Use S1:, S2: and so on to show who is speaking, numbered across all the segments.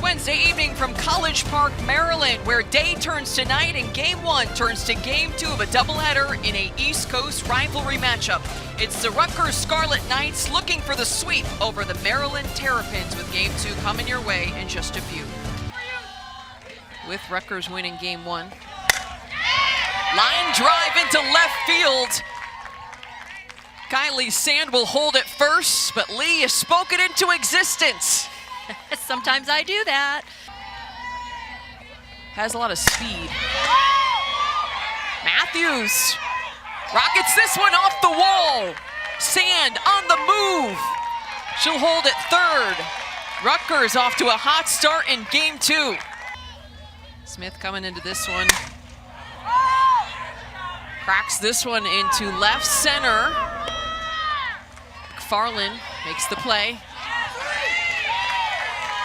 S1: Wednesday evening from College Park, Maryland, where day turns to night and game one turns to game two of a doubleheader in a East Coast rivalry matchup. It's the Rutgers Scarlet Knights looking for the sweep over the Maryland Terrapins, with game two coming your way in just a few. With Rutgers winning game one. Line drive into left field. Kylie Sand will hold it first, but Lee has spoken into existence.
S2: Sometimes I do that.
S1: Has a lot of speed. Matthews rockets this one off the wall. Sand on the move. She'll hold it third. Rutgers off to a hot start in game two. Smith coming into this one. Cracks this one into left center. McFarland makes the play.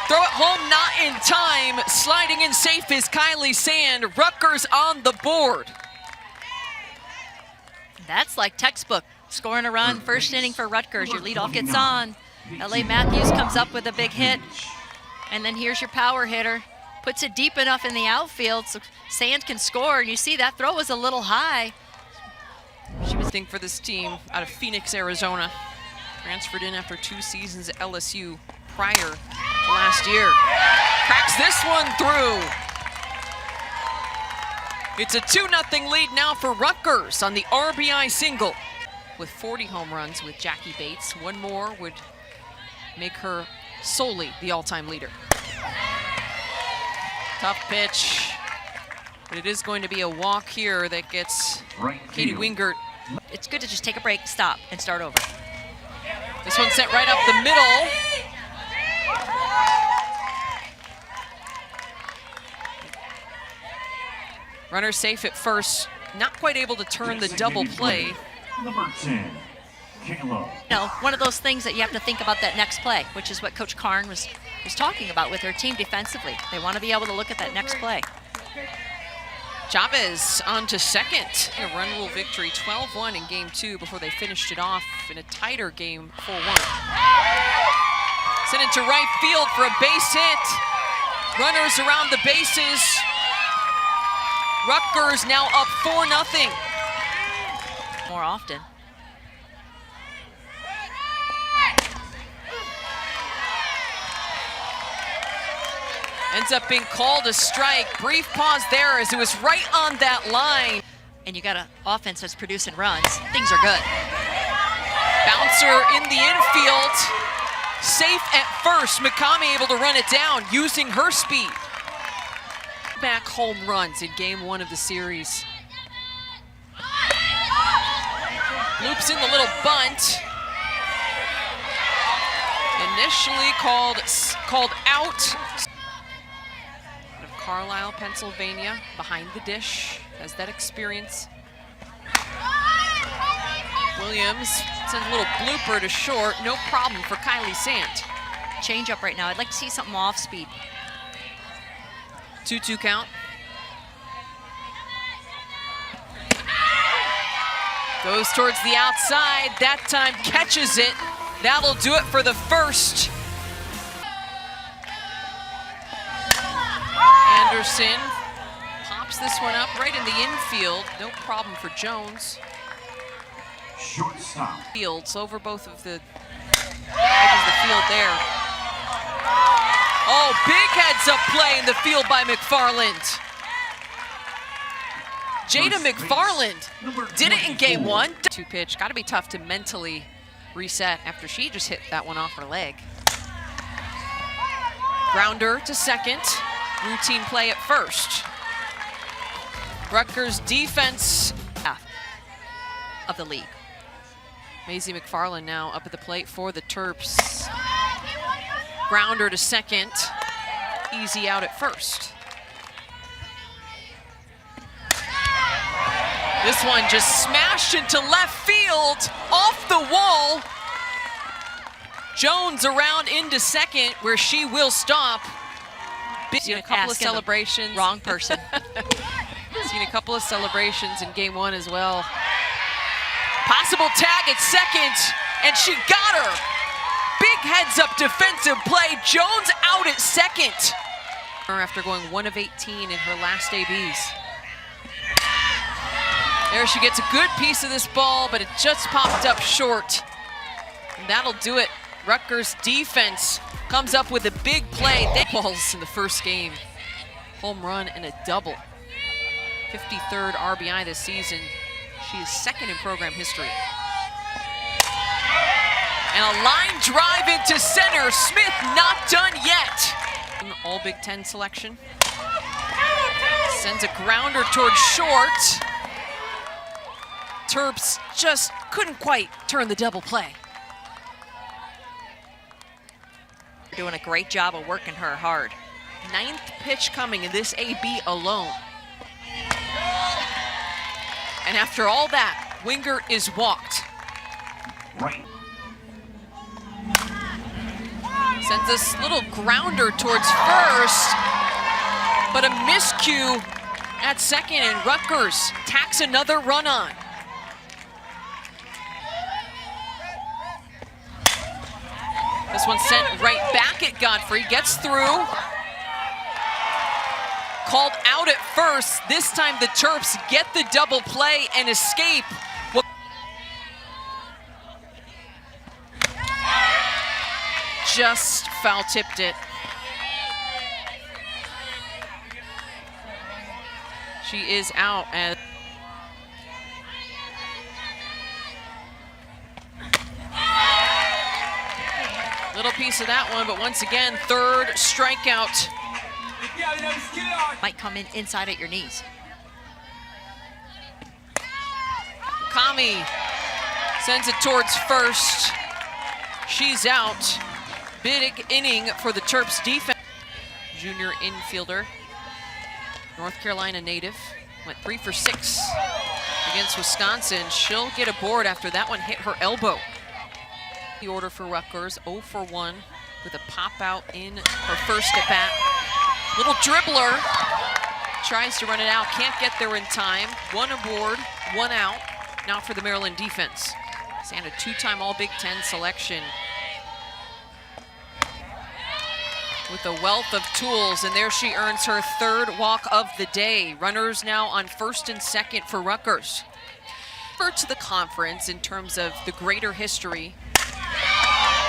S1: Throw it home, not in time. Sliding in safe is Kylie Sand. Rutgers on the board.
S2: That's like textbook. Scoring a run, first inning for Rutgers. Your leadoff gets on. L.A. Matthews comes up with a big hit. And then here's your power hitter. Puts it deep enough in the outfield so Sand can score. And you see that throw was a little high.
S1: She was thinking for this team out of Phoenix, Arizona. Transferred in after 2 seasons at LSU prior to last year. Cracks this one through. It's a 2-0 lead now for Rutgers on the RBI single. With 40 home runs with Jackie Bates, one more would make her solely the all-time leader. Tough pitch, but it is going to be a walk here that gets Katie Wingert.
S2: It's good to just take a break, stop, and start over.
S1: This one sent right up the middle. Runner safe at first, not quite able to turn the double play.
S3: Number 10, Kayla.
S2: One of those things that you have to think about that next play, which is what Coach Karn was talking about with her team defensively. They want to be able to look at that next play.
S1: Chavez on to second. A run rule victory, 12-1 in game two before they finished it off in a tighter game, 4-1. Sent it to right field for a base hit. Runners around the bases. Rutgers now up 4-0.
S2: More often.
S1: Ends up being called a strike. Brief pause there as it was right on that line.
S2: And you got an offense that's producing runs. Things are good.
S1: Bouncer in the infield. Safe at first. McCamey able to run it down using her speed. Back home runs in game one of the series. Loops in the little bunt. Initially called out. Carlisle, Pennsylvania, behind the dish, has that experience. Williams sends a little blooper to short, no problem for Kylie Sand.
S2: Change up right now. I'd like to see something off speed.
S1: 2-2 count. Goes towards the outside, that time catches it. That'll do it for the first. Anderson pops this one up right in the infield. No problem for Jones.
S3: Shortstop.
S1: Fields over both of the edges of the field there. Oh, big heads-up play in the field by McFarland. Jada McFarland did it in game one. 2-pitch, gotta be tough to mentally reset after she just hit that one off her leg. Grounder to second. Routine play at first. Rutgers defense
S2: of the league.
S1: Maisie McFarland now up at the plate for the Terps. Grounder to second. Easy out at first. This one just smashed into left field, off the wall. Jones around into second, where she will stop. Seen a couple of celebrations.
S2: Wrong person.
S1: Seen a couple of celebrations in game one as well. Possible tag at second, and she got her. Big heads-up defensive play. Jones out at second. After going 1 of 18 in her last ABs. There she gets a good piece of this ball, but it just popped up short. And that'll do it. Rutgers defense comes up with a big play. Balls in the first game. Home run and a double. 53rd RBI this season. She is second in program history. And a line drive into center. Smith not done yet. All Big Ten selection. Sends a grounder towards short. Terps just couldn't quite turn the double play.
S2: You're doing a great job of working her hard.
S1: 9th pitch coming in this AB alone. And after all that, Winger is walked.
S3: Right.
S1: Sends this little grounder towards first, but a miscue at second, and Rutgers tacks another run on. This one sent right back at Godfrey, gets through. Called out at first. This time the Terps get the double play and escape. Just foul tipped it. She is out as little piece of that one, but once again, 3rd strikeout.
S2: Might come in inside at your knees.
S1: Kami sends it towards first. She's out. Big inning for the Terps defense. Junior infielder, North Carolina native, went 3 for 6 against Wisconsin. She'll get a board after that one hit her elbow. The order for Rutgers, 0 for 1 with a pop out in her first at bat. Little dribbler, tries to run it out, can't get there in time. 1 aboard, 1 out. Now for the Maryland defense. And a 2-time All Big Ten selection. With a wealth of tools, and there she earns her 3rd walk of the day. Runners now on 1st and 2nd for Rutgers. To the conference in terms of the greater history.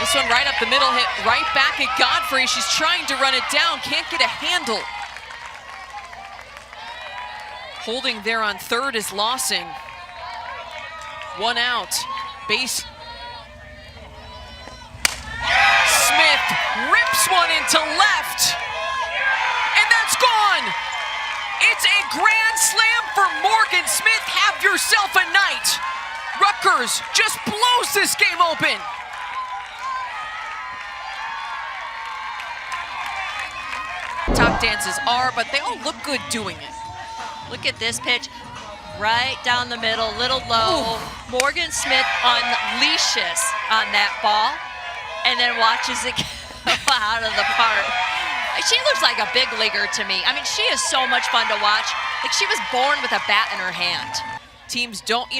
S1: This one right up the middle, hit right back at Godfrey. She's trying to run it down, can't get a handle. Holding there on 3rd is Lawson. 1 out, base. Smith rips one into left, and that's gone. It's a grand slam for Morgan Smith. Have yourself a night. Rutgers just blows this game open. Top dances are, but they all look good doing it.
S2: Look at this pitch. Right down the middle, little low. Ooh. Morgan Smith unleashes on that ball and then watches it go out of the park. She looks like a big leaguer to me. I mean, she is so much fun to watch. Like she was born with a bat in her hand.
S1: Teams don't,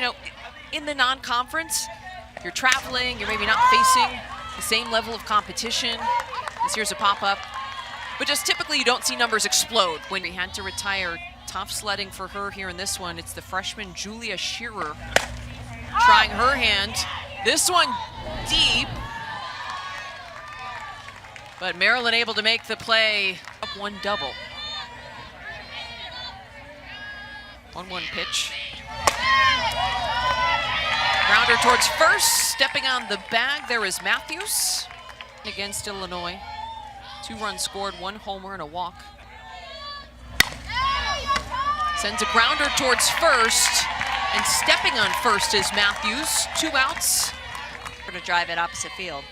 S1: in the non-conference, you're traveling, you're maybe not facing the same level of competition. This here's a pop-up. But just typically you don't see numbers explode when we had to retire. Tough sledding for her here in this one. It's the freshman Julia Shearer trying her hand. This one deep. But Maryland able to make the play. Up 1 double. 1-1 pitch. Grounder towards first. Stepping on the bag there is Matthews against Illinois. 2 runs scored, 1 homer and a walk. Sends a grounder towards first, and stepping on first is Matthews. 2 outs.
S2: We're going to drive it opposite field.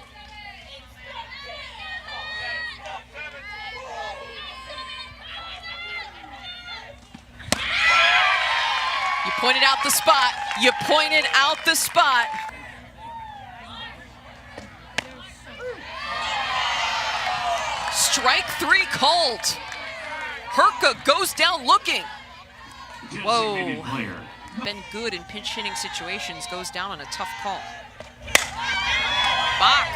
S1: You pointed out the spot. You pointed out the spot. Strike 3 called. Herka goes down looking. Whoa. Been good in pinch hitting situations, goes down on a tough call. Bach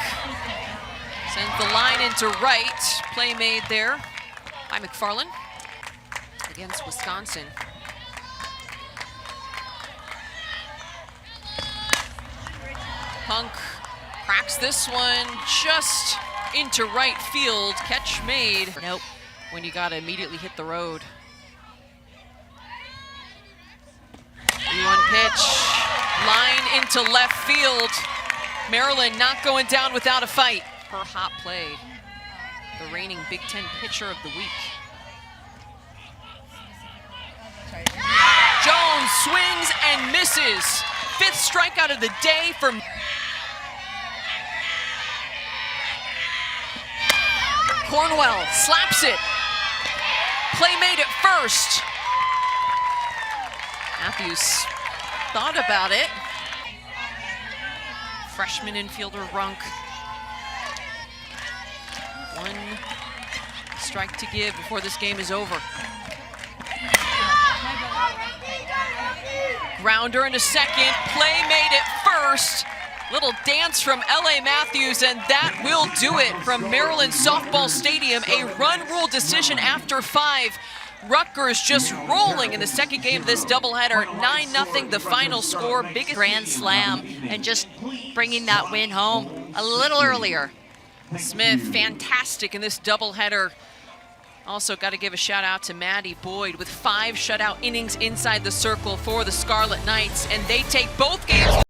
S1: sends the line into right. Play made there by McFarland against Wisconsin. Punk cracks this one just into right field. Catch made.
S2: Nope.
S1: When you gotta immediately hit the road. 3-1 pitch, line into left field. Maryland not going down without a fight. Per hot play, the reigning Big Ten pitcher of the week. Jones swings and misses. 5th strikeout of the day for Cornwell. Slaps it. Play made at first. Matthews thought about it. Freshman infielder Runk. 1 strike to give before this game is over. Grounder into second, play made at first. Little dance from L.A. Matthews, and that will do it from Maryland Softball Stadium. A run rule decision after 5. Rutgers just rolling in the second game of this doubleheader. 9-0 the final score. Biggest
S2: Grand slam, and just bringing that win home a little earlier.
S1: Smith, fantastic in this doubleheader. Also got to give a shout out to Maddie Boyd with 5 shutout innings inside the circle for the Scarlet Knights, and they take both games.